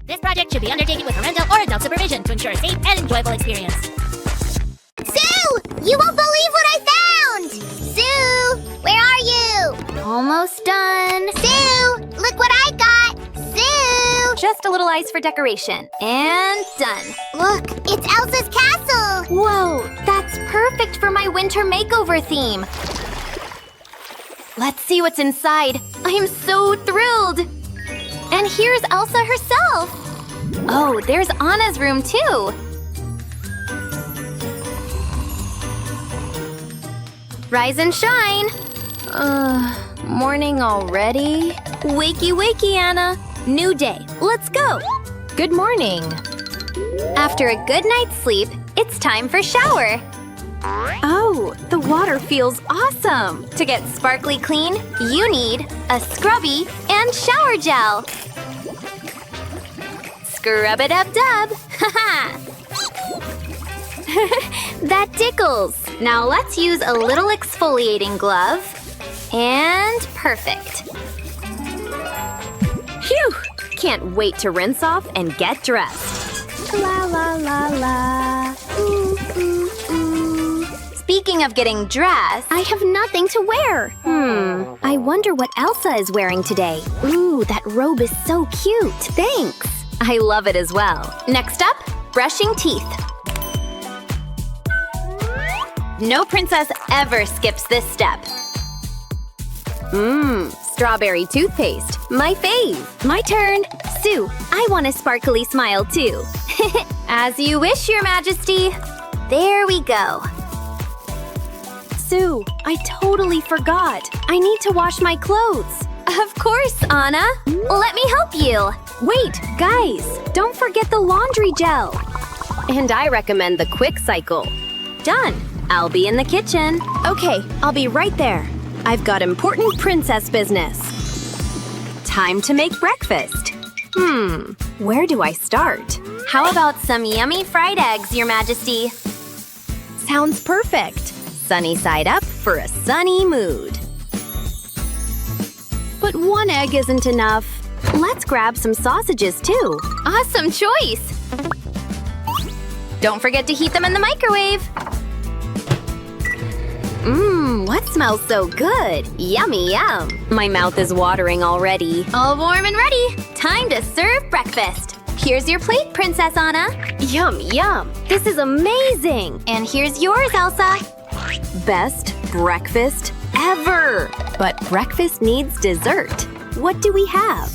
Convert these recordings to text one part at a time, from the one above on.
This project should be undertaken with parental or adult supervision to ensure a safe and enjoyable experience. Sue! You won't believe what I found! Sue! Where are you? Almost done. Sue! Look what I got! Sue! Just a little ice for decoration. And done. Look, it's Elsa's castle! Whoa, that's perfect for my winter makeover theme. Let's see what's inside. I am so thrilled. And here's Elsa herself. Oh, there's Anna's room too. Rise and shine. Morning already? Wakey, wakey, Anna. New day. Let's go. Good morning. After a good night's sleep, it's time for shower. Oh, the water feels awesome. To get sparkly clean, you need a scrubby and shower gel. Scrub-a-dub-dub. Haha. That tickles. Now let's use a little exfoliating glove. And perfect. Phew! Can't wait to rinse off and get dressed. La la la la. Ooh, ooh, ooh. Speaking of getting dressed, I have nothing to wear. I wonder what Elsa is wearing today. Ooh, that robe is so cute. Thanks. I love it as well. Next up, brushing teeth. No princess ever skips this step. Strawberry toothpaste. My fave. My turn. Sue, I want a sparkly smile too. As you wish, Your Majesty. There we go. Sue, I totally forgot. I need to wash my clothes. Of course, Anna. Let me help you. Wait, guys, don't forget the laundry gel. And I recommend the quick cycle. Done. I'll be in the kitchen. Okay, I'll be right there. I've got important princess business. Time to make breakfast. Where do I start? How about some yummy fried eggs, Your Majesty? Sounds perfect. Sunny side up for a sunny mood. But one egg isn't enough. Let's grab some sausages too. Awesome choice! Don't forget to heat them in the microwave. What smells so good? Yummy, yum. My mouth is watering already. All warm and ready. Time to serve breakfast. Here's your plate, Princess Anna. Yum, yum. This is amazing. And here's yours, Elsa. Best breakfast ever. But breakfast needs dessert. What do we have?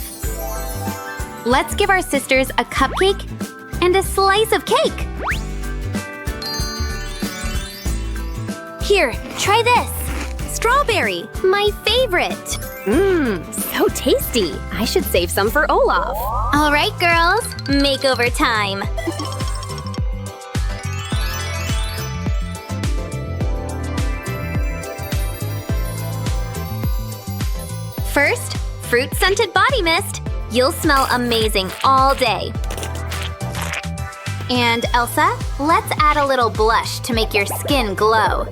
Let's give our sisters a cupcake and a slice of cake. Here, try this. Strawberry, my favorite. So tasty. I should save some for Olaf. All right, girls, makeover time. First, fruit-scented body mist. You'll smell amazing all day. And Elsa, let's add a little blush to make your skin glow.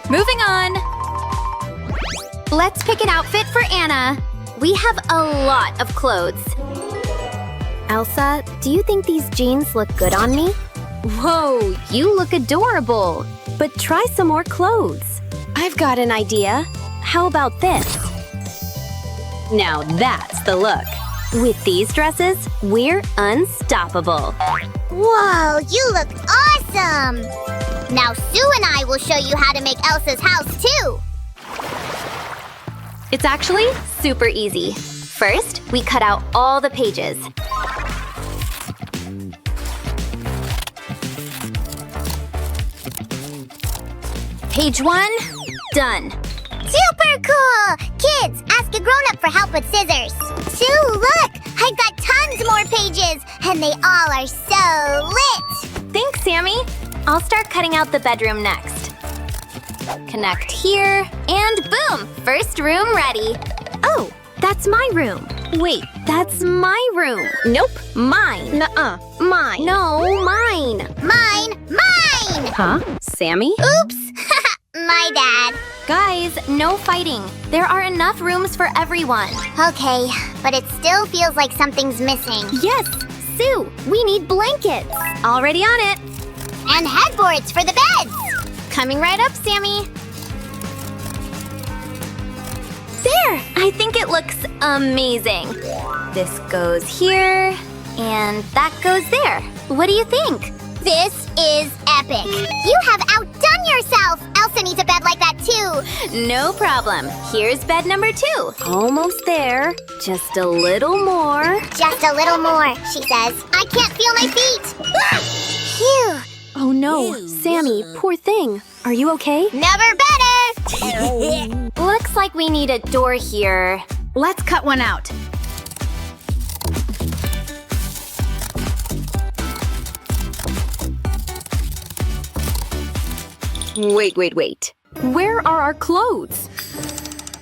Moving on. Let's pick an outfit for Anna. We have a lot of clothes. Elsa, do you think these jeans look good on me? Whoa, you look adorable. But try some more clothes. I've got an idea. How about this? Now that's the look. With these dresses, we're unstoppable. Whoa, you look awesome! Now Sue and I will show you how to make Elsa's house too! It's actually super easy. First, we cut out all the pages. Page 1, done. Super cool! Kids, ask a grown-up for help with scissors. Sue, look! I've got tons more pages, and they all are so lit! Thanks, Sammy. I'll start cutting out the bedroom next. Connect here, and boom! First room ready. Oh, that's my room. Wait, that's my room. Nope, mine. Nuh-uh, mine. No, mine. Mine! Huh? Sammy? Oops! My dad. Guys, no fighting. There are enough rooms for everyone. Okay, but it still feels like something's missing. Yes, Sue, we need blankets. Already on it. And headboards for the beds. Coming right up, Sammy. There! I think it looks amazing. This goes here, and that goes there. What do you think? This is epic. You have outdone yourself. Elsa needs a bed like that too. No problem. Here's bed number 2. Almost there. Just a little more. Just a little more, she says. I can't feel my feet. Phew. Oh no, Sammy, poor thing. Are you okay? Never better. Looks like we need a door here. Let's cut one out. Wait. Where are our clothes?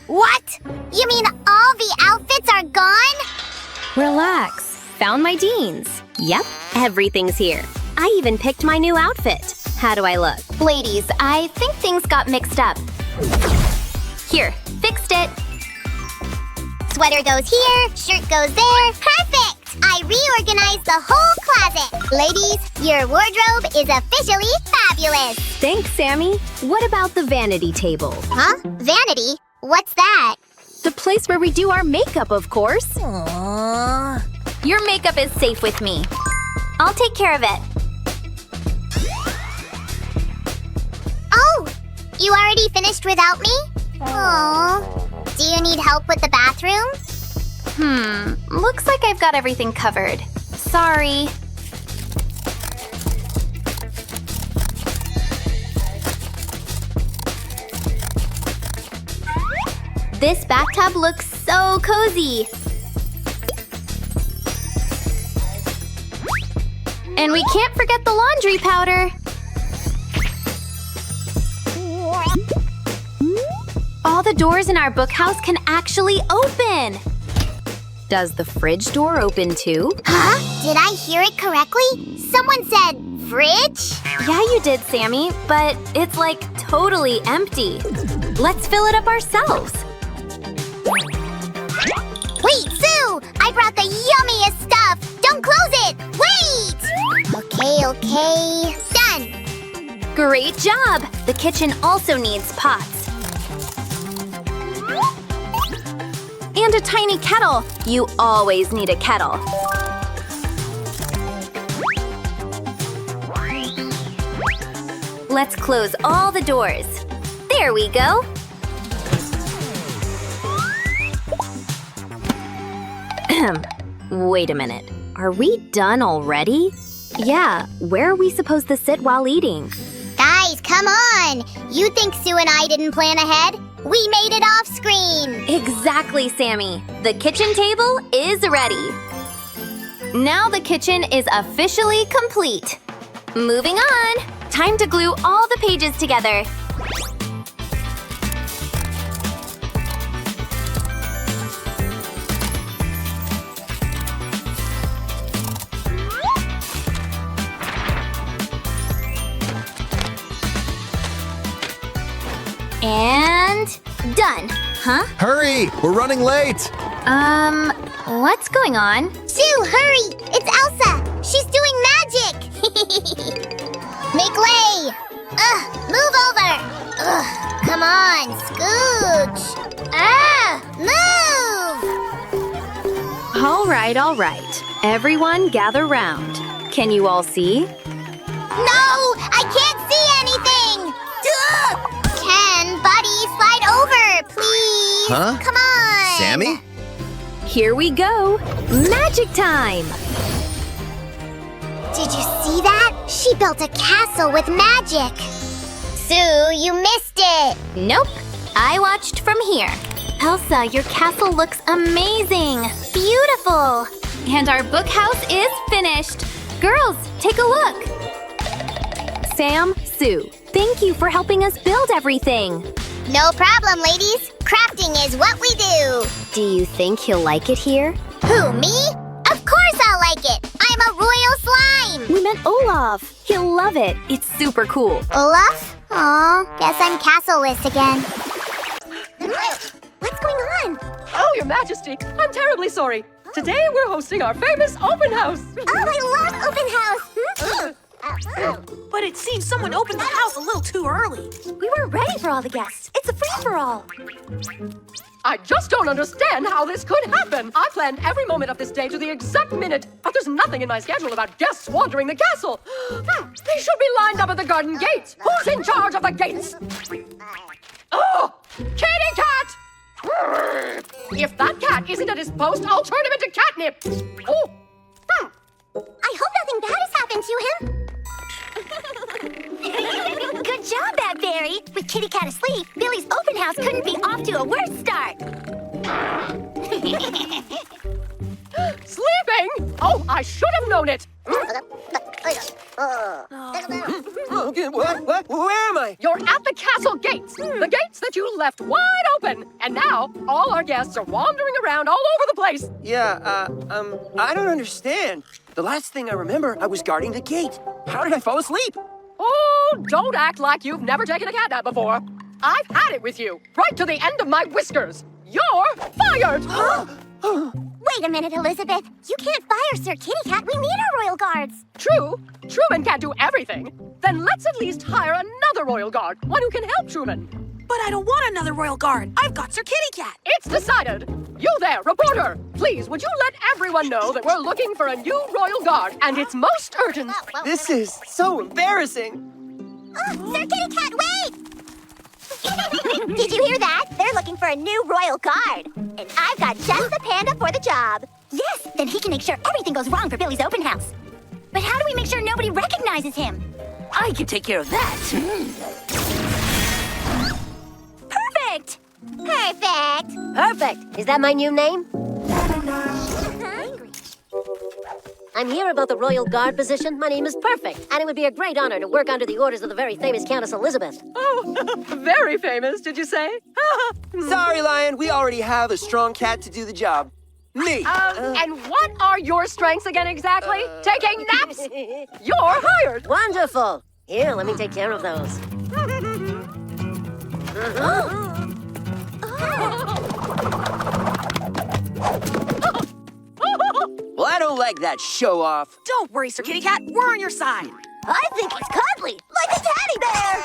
What? You mean all the outfits are gone? Relax. Found my jeans. Yep, everything's here. I even picked my new outfit. How do I look? Ladies, I think things got mixed up. Here, fixed it. Sweater goes here, shirt goes there. Perfect! I reorganized the whole closet. Ladies, your wardrobe is officially fabulous. Thanks, Sammy. What about the vanity table? Huh? Vanity? What's that? The place where we do our makeup, of course. Aww. Your makeup is safe with me. I'll take care of it. Oh! You already finished without me? Aww. Do you need help with the bathroom? Looks like I've got everything covered. Sorry. This bathtub looks so cozy. And we can't forget the laundry powder. All the doors in our bookhouse can actually open. Does the fridge door open too? Huh? Did I hear it correctly? Someone said fridge? Yeah, you did, Sammy, but it's like totally empty. Let's fill it up ourselves. Wait, Sue! I brought the yummiest stuff! Don't close it! Wait! Okay. Done! Great job! The kitchen also needs pots. And a tiny kettle. You always need a kettle. Let's close all the doors. There we go. Wait a minute. Are we done already? Yeah, where are we supposed to sit while eating? Guys, come on! You think Sue and I didn't plan ahead? We made it off screen! Exactly, Sammy. The kitchen table is ready. Now the kitchen is officially complete. Moving on. Time to glue all the pages together. And done. Huh? Hurry! We're running late! What's going on? Sue, hurry! It's Elsa! She's doing magic! Make way! Move over! Ugh, come on, scooch! Move! All right. Everyone gather round. Can you all see? No! I can't see anything! Duh! Ken, buddy, slide over, please! Huh? Come on! Sammy? Here we go. Magic time! Did you see that? She built a castle with magic! Sue, you missed it! Nope. I watched from here. Elsa, your castle looks amazing. Beautiful. And our bookhouse is finished. Girls, take a look. Sam, Sue, thank you for helping us build everything. No problem, ladies. Crafting is what we do. Do you think he'll like it here? Who, me? Of course I'll like it. I'm a royal slime. We meant Olaf. He'll love it. It's super cool. Olaf? Aw, guess I'm castle-less again. What's going on? Oh, Your Majesty, I'm terribly sorry. Today we're hosting our famous open house. Oh, I love open house. But it seems someone opened the house a little too early. We weren't ready for all the guests. It's a free-for-all. I just don't understand how this could happen. I planned every moment of this day to the exact minute, but there's nothing in my schedule about guests wandering the castle. They should be lined up at the garden gates. Who's in charge of the gates? Oh, kitty cat! If that cat isn't at his post, I'll turn him into catnip. Oh. I hope nothing bad has happened to him. Good job, Bad Berry. With Kitty Cat asleep, Billy's open house couldn't be off to a worse start. Sleeping? Oh, I should have known it. What? Where am I? You're at the castle gates. The gates that you left wide open. And now, all our guests are wandering around all over the place. Yeah, I don't understand. The last thing I remember, I was guarding the gate. How did I fall asleep? Oh, don't act like you've never taken a cat nap before. I've had it with you, right to the end of my whiskers. You're fired! Wait a minute, Elizabeth. You can't fire Sir Kitty Cat. We need our royal guards. True, Truman can't do everything. Then let's at least hire another royal guard, one who can help Truman. But I don't want another royal guard. I've got Sir Kitty Cat. It's decided. You there, reporter. Please, would you let everyone know that we're looking for a new royal guard, and it's most urgent. This is so embarrassing. Oh, Sir Kitty Cat, wait! Did you hear that? They're looking for a new royal guard. And I've got just the panda for the job. Yes, then he can make sure everything goes wrong for Billy's open house. But how do we make sure nobody recognizes him? I can take care of that. Perfect! Perfect! Perfect. Is that my new name? I'm here about the Royal Guard position. My name is Perfect, and it would be a great honor to work under the orders of the very famous Countess Elizabeth. Oh, very famous, did you say? Sorry, Lion. We already have a strong cat to do the job. Me. And what are your strengths again exactly? Taking naps? You're hired. Wonderful. Here, let me take care of those. Well, I don't like that show-off. Don't worry, Sir Kitty Cat. We're on your side. I think he's cuddly, like a teddy bear.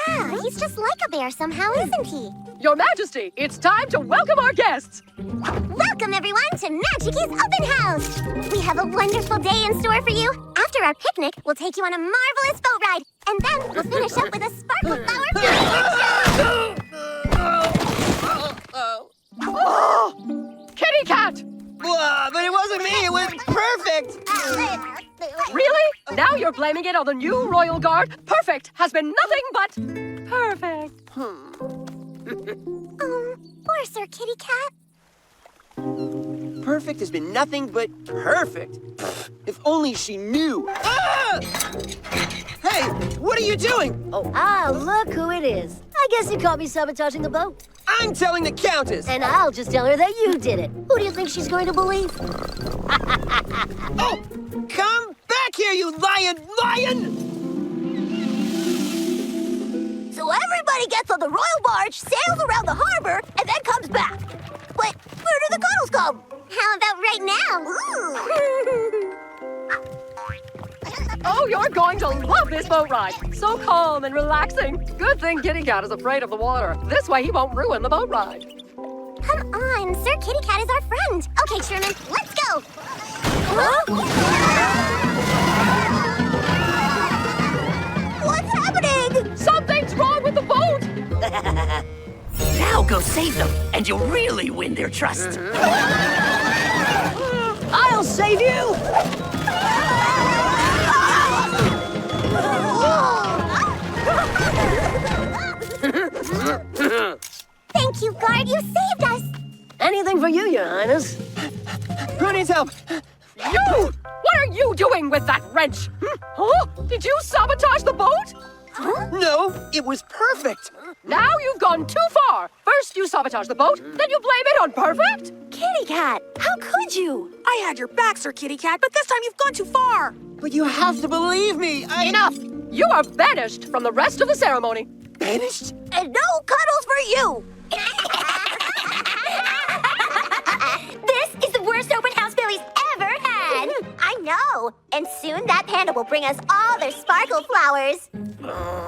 Yeah, he's just like a bear somehow, isn't he? Your Majesty, it's time to welcome our guests. Welcome, everyone, to Magicky's Open House. We have a wonderful day in store for you. After our picnic, we'll take you on a marvelous boat ride, and then we'll finish up with a sparkle flower Oh, Kitty Cat! But it wasn't me. It was Perfect. Really? Now you're blaming it on the new royal guard? Perfect has been nothing but perfect. Poor Sir Kitty Cat. Perfect has been nothing but perfect. If only she knew. Ah! Hey, what are you doing? Look who it is. I guess you caught me sabotaging the boat. I'm telling the Countess. And I'll just tell her that you did it. Who do you think she's going to believe? Oh, come back here, you lion! So everybody gets on the royal barge, sails around the harbor, and then comes back. But where do the cuddles come? How about right now? Oh, you're going to love this boat ride. So calm and relaxing. Good thing Kitty Cat is afraid of the water. This way he won't ruin the boat ride. Come on, Sir Kitty Cat is our friend. Okay, Sherman, let's go. What's happening? Something's wrong with the boat. Now go save them, and you'll really win their trust. I'll save you! Thank you, guard. You saved us. Anything for you, Your Highness. Who needs help? You! What are you doing with that wrench? Huh? Did you sabotage the boat? No, it was Perfect. Now you've gone too far. First you sabotage the boat, then you blame it on Perfect? Kitty Cat, how could you? I had your back, Sir Kitty Cat, but this time you've gone too far. But you have to believe me. Enough! You are banished from the rest of the ceremony. Banished? And no cuddles for you. go. And soon that panda will bring us all their sparkle flowers.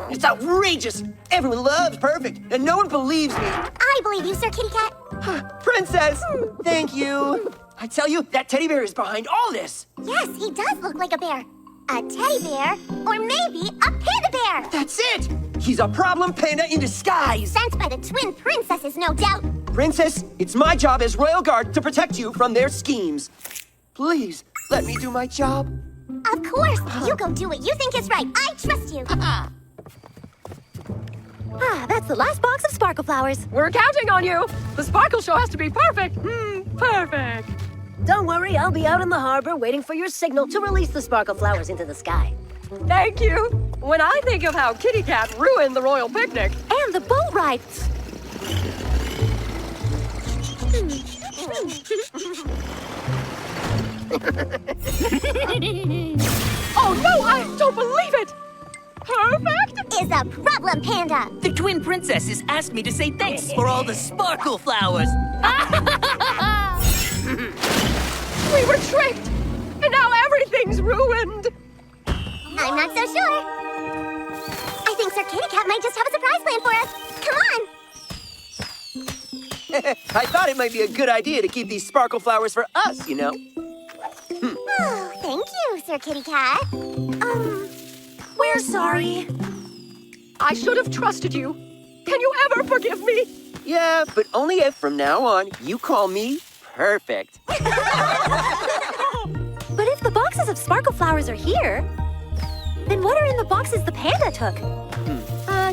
It's outrageous. Everyone loves Perfect, and no one believes me. I believe you, Sir Kitty Cat. Princess, thank you. I tell you, that teddy bear is behind all this. Yes, he does look like a bear. A teddy bear, or maybe a panda bear. That's it. He's a problem panda in disguise. Sent by the twin princesses, no doubt. Princess, it's my job as royal guard to protect you from their schemes. Please, let me do my job. Of course. You go do what you think is right. I trust you. That's the last box of sparkle flowers. We're counting on you. The sparkle show has to be perfect. Perfect. Don't worry, I'll be out in the harbor waiting for your signal to release the sparkle flowers into the sky. Thank you. When I think of how Kitty Cat ruined the royal picnic. And the boat ride. Oh no, I don't believe it. Perfect? Is a problem panda. The twin princesses asked me to say thanks for all the sparkle flowers. We were tricked, and now everything's ruined. I'm not so sure. I think Sir Kitty Cat might just have a surprise plan for us. Come on. I thought it might be a good idea to keep these sparkle flowers for us, you know. Oh, thank you, Sir Kitty Cat. We're sorry. I should have trusted you. Can you ever forgive me? Yeah, but only if from now on you call me Perfect. But if the boxes of sparkle flowers are here, then what are in the boxes the panda took?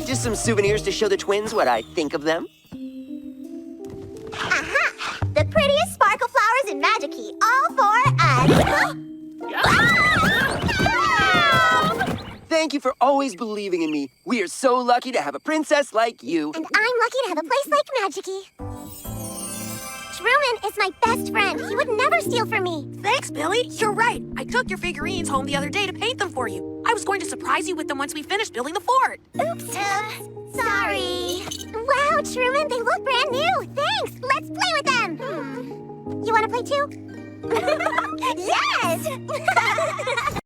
Just some souvenirs to show the twins what I think of them. Aha! The prettiest sparkle flowers in Magic Key, all for us. Thank you for always believing in me. We are so lucky to have a princess like you. And I'm lucky to have a place like Magic Key. Truman is my best friend. He would never steal from me. Thanks, Billy. You're right. I took your figurines home the other day to paint them for you. I was going to surprise you with them once we finished building the fort. Oops. Sorry. Wow, Truman, they look brand new. Thanks. Let's play with them. You want to play too? Yes!